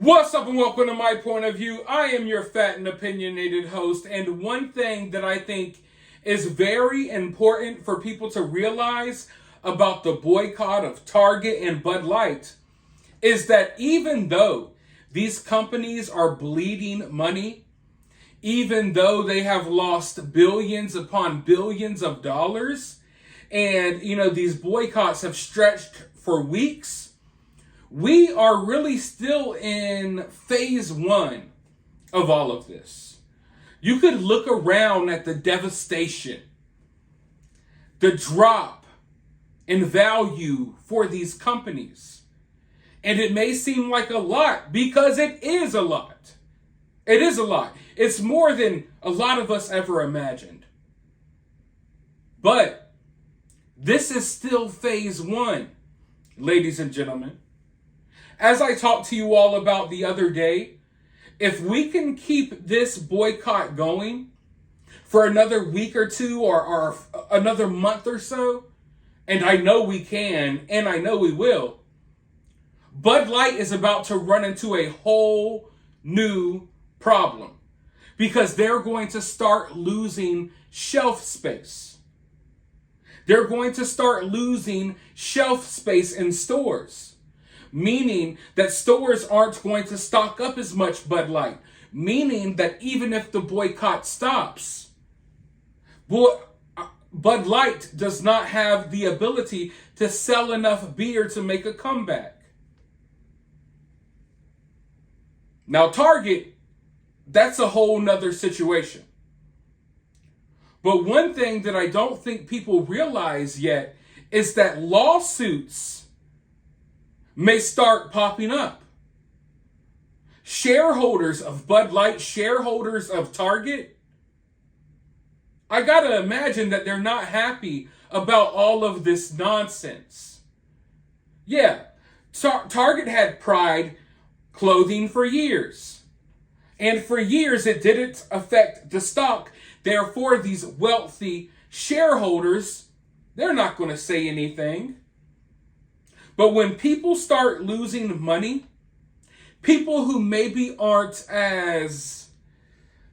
What's up and welcome to My Point of View. I am your fat and opinionated host, and one thing that I think is very important for people to realize about the boycott of Target and Bud Light is that even though these companies are bleeding money, even though they have lost billions upon billions of dollars, and these boycotts have stretched for weeks, we are really still in phase one of all of this. You could look around at the devastation, the drop in value for these companies. And it may seem like a lot because it is a lot. It is a lot. It's more than a lot of us ever imagined. But this is still phase one, ladies and gentlemen. As I talked to you all about the other day, if we can keep this boycott going for another week or two or another month or so, and I know we can, and I know we will, Bud Light is about to run into a whole new problem because they're going to start losing shelf space. They're going to start losing shelf space in stores. Meaning that stores aren't going to stock up as much Bud Light. Meaning that even if the boycott stops, Bud Light does not have the ability to sell enough beer to make a comeback. Now Target, that's a whole nother situation. But one thing that I don't think people realize yet is that lawsuits may start popping up. Shareholders of Bud Light, shareholders of Target, I gotta imagine that they're not happy about all of this nonsense. Yeah, Target had Pride clothing for years. And for years it didn't affect the stock. Therefore, these wealthy shareholders, they're not going to say anything. But when people start losing money, people who maybe aren't as,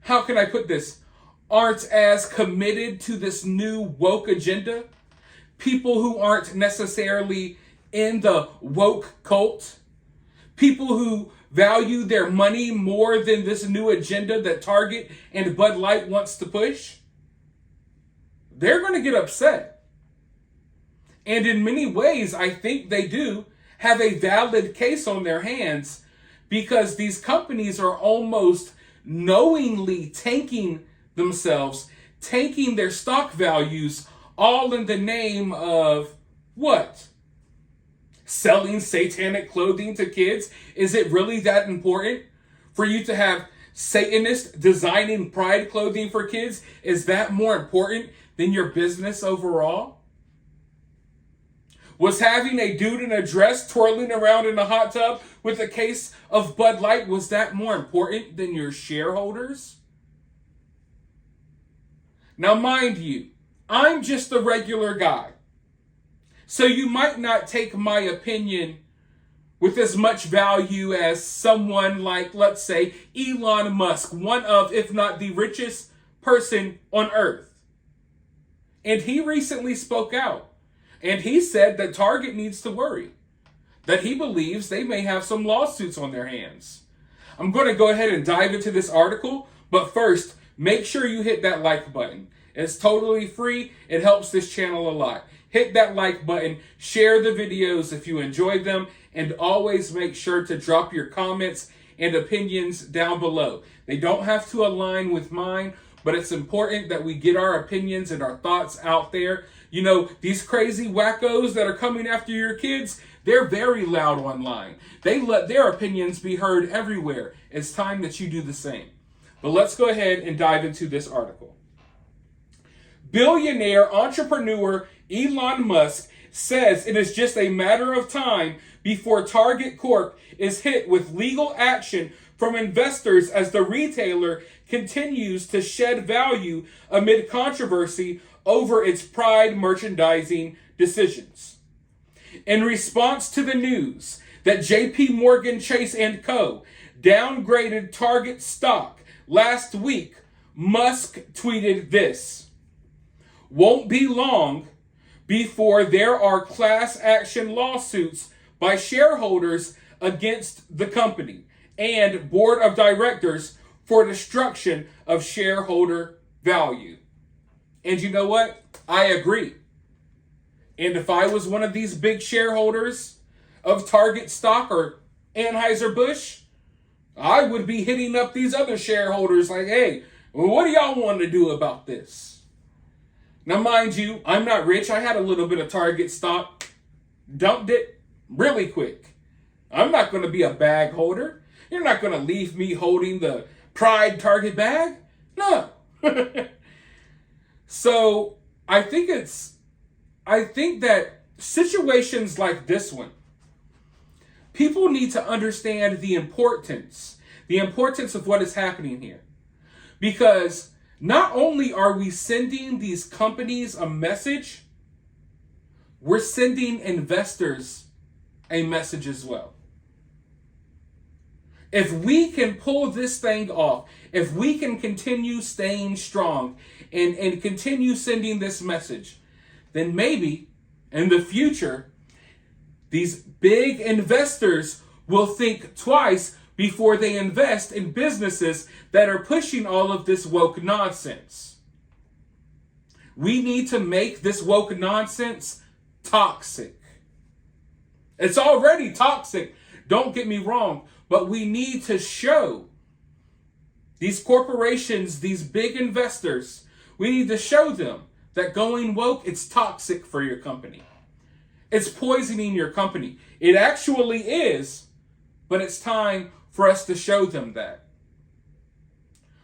how can I put this, aren't as committed to this new woke agenda, people who aren't necessarily in the woke cult, people who value their money more than this new agenda that Target and Bud Light wants to push, they're going to get upset. And in many ways, I think they do have a valid case on their hands because these companies are almost knowingly tanking themselves, tanking their stock values, all in the name of what? Selling satanic clothing to kids? Is it really that important for you to have Satanists designing Pride clothing for kids? Is that more important than your business overall? Was having a dude in a dress twirling around in a hot tub with a case of Bud Light, was that more important than your shareholders? Now, mind you, I'm just a regular guy. So you might not take my opinion with as much value as someone like, let's say, Elon Musk, one of, if not the richest person on earth. And he recently spoke out. And he said that Target needs to worry, that he believes they may have some lawsuits on their hands. I'm going to go ahead and dive into this article, but first, make sure you hit that like button. It's totally free. It helps this channel a lot. Hit that like button, share the videos if you enjoyed them, and always make sure to drop your comments and opinions down below. They don't have to align with mine, but it's important that we get our opinions and our thoughts out there. You know, these crazy wackos that are coming after your kids, they're very loud online. They let their opinions be heard everywhere. It's time that you do the same. But let's go ahead and dive into this article. Billionaire entrepreneur Elon Musk says it is just a matter of time before Target Corp is hit with legal action from investors as the retailer continues to shed value amid controversy over its Pride merchandising decisions. In response to the news that JP Morgan Chase & Co. downgraded Target stock last week, Musk tweeted this: "Won't be long before there are class action lawsuits by shareholders against the company and board of directors for destruction of shareholder value." And you know what? I agree. And if I was one of these big shareholders of Target stock or Anheuser-Busch, I would be hitting up these other shareholders like, hey, what do y'all want to do about this? Now, mind you, I'm not rich. I had a little bit of Target stock, dumped it really quick. I'm not going to be a bag holder. You're not going to leave me holding the Pride Target bag. No. So I think that situations like this one, people need to understand the importance of what is happening here. Because not only are we sending these companies a message, we're sending investors a message as well. If we can pull this thing off, if we can continue staying strong and continue sending this message, then maybe in the future, these big investors will think twice before they invest in businesses that are pushing all of this woke nonsense. We need to make this woke nonsense toxic. It's already toxic, don't get me wrong, but we need to show these corporations, these big investors, we need to show them that going woke, it's toxic for your company. It's poisoning your company. It actually is, but it's time for us to show them that.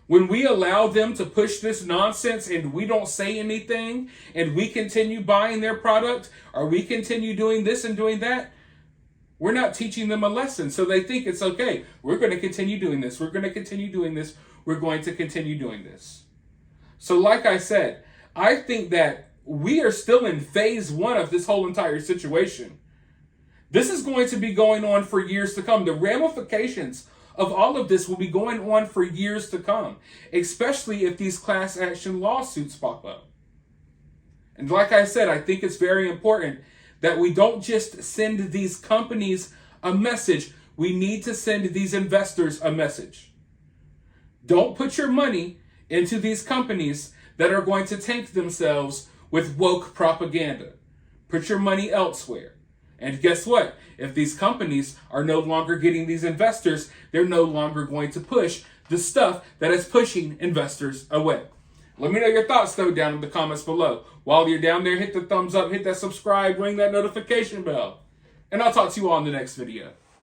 When we allow them to push this nonsense and we don't say anything and we continue buying their product or we continue doing this and doing that, we're not teaching them a lesson. So they think it's okay. We're going to continue doing this. We're going to continue doing this. We're going to continue doing this. So like I said, I think that we are still in phase one of this whole entire situation. This is going to be going on for years to come. The ramifications of all of this will be going on for years to come, especially if these class action lawsuits pop up. And like I said, I think it's very important that we don't just send these companies a message. We need to send these investors a message. Don't put your money into these companies that are going to tank themselves with woke propaganda. Put your money elsewhere. And guess what? If these companies are no longer getting these investors, they're no longer going to push the stuff that is pushing investors away. Let me know your thoughts, though, down in the comments below. While you're down there, hit the thumbs up, hit that subscribe, ring that notification bell. And I'll talk to you all in the next video.